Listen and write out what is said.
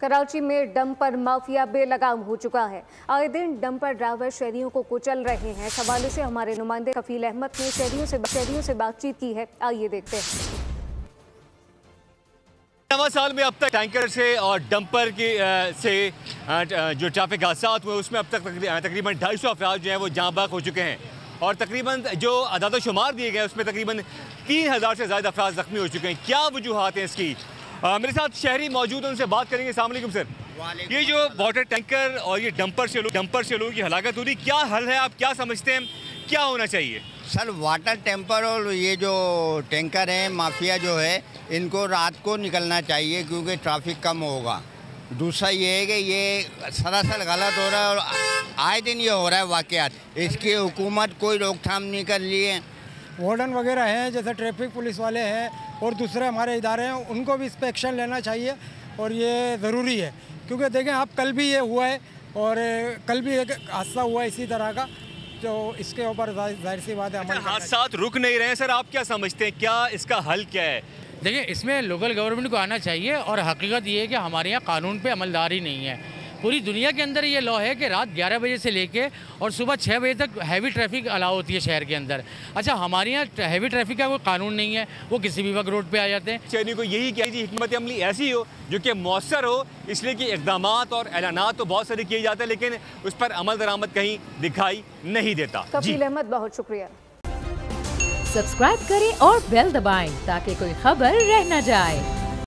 कराची में dumper mafia बेलगाम हो चुका है। आए दिन डंपर ड्राइवर शहरियों को कुचल रहे हैं। इस हवाले से हमारे नुमाइंदे कफील अहमद ने शहरियों से बातचीत की है। आइए देखते हैं। नवा साल में अब तक टैंकर से और डंपर के से जो ट्रैफिक हादसा हुए उसमें अब तक तकरीबन 250 अफराद जो हैं वो जाँ बाग हो चुके हैं और तकरीबन जो अदाद शुमार दिए गए उसमें तकरीबन 3000 से ज़्यादा अफराद ज़ख्मी हो चुके हैं। क्या वजूहात हैं इसकी? मेरे साथ शहरी मौजूद हैं, उनसे बात करेंगे। अस्सलाम वालेकुम सर। ये जो वाटर टैंकर और ये डंपर से लोगों की हलाकत हो रही, क्या हल है? आप क्या समझते हैं क्या होना चाहिए? सर वाटर टैंकर और ये जो टैंकर हैं माफिया जो है इनको रात को निकलना चाहिए क्योंकि ट्रैफिक कम होगा। दूसरा ये है कि ये सरासर गलत हो रहा है और आए दिन ये हो रहा है वाक़यात। इसकी हुकूमत कोई रोकथाम नहीं कर रही है। वार्डन वगैरह हैं जैसे ट्रैफिक पुलिस वाले हैं और दूसरे हमारे इदारे हैं, उनको भी इस पर एक्शन लेना चाहिए और ये ज़रूरी है क्योंकि देखें आप कल भी ये हुआ है और कल भी एक हादसा हुआ है इसी तरह का, जो इसके ऊपर जाहिर सी बात है हादसा रुक नहीं रहे हैं। सर आप क्या समझते हैं, क्या इसका हल क्या है? देखिए इसमें लोकल गवर्नमेंट को आना चाहिए और हकीकत ये है कि हमारे यहाँ कानून पे अमलदारी नहीं है। पूरी दुनिया के अंदर ये लॉ है कि रात 11 बजे से लेके और सुबह 6 बजे तक हैवी ट्रैफिक अलाउ होती है शहर के अंदर। अच्छा हमारे यहाँ हैवी ट्रैफिक का कोई कानून नहीं है, वो किसी भी वक्त रोड पे आ जाते हैं। शहरी को यही चाहिए हिकमत अमली ऐसी हो जो कि मौसर हो, इसलिए कि इकदाम और ऐलानात तो बहुत सारे किए जाते हैं लेकिन उस पर अमल दरामद कहीं दिखाई नहीं देता। कफील अहमद बहुत शुक्रिया। सब्सक्राइब करें और बेल दबाएं ताकि कोई खबर रह न जाए।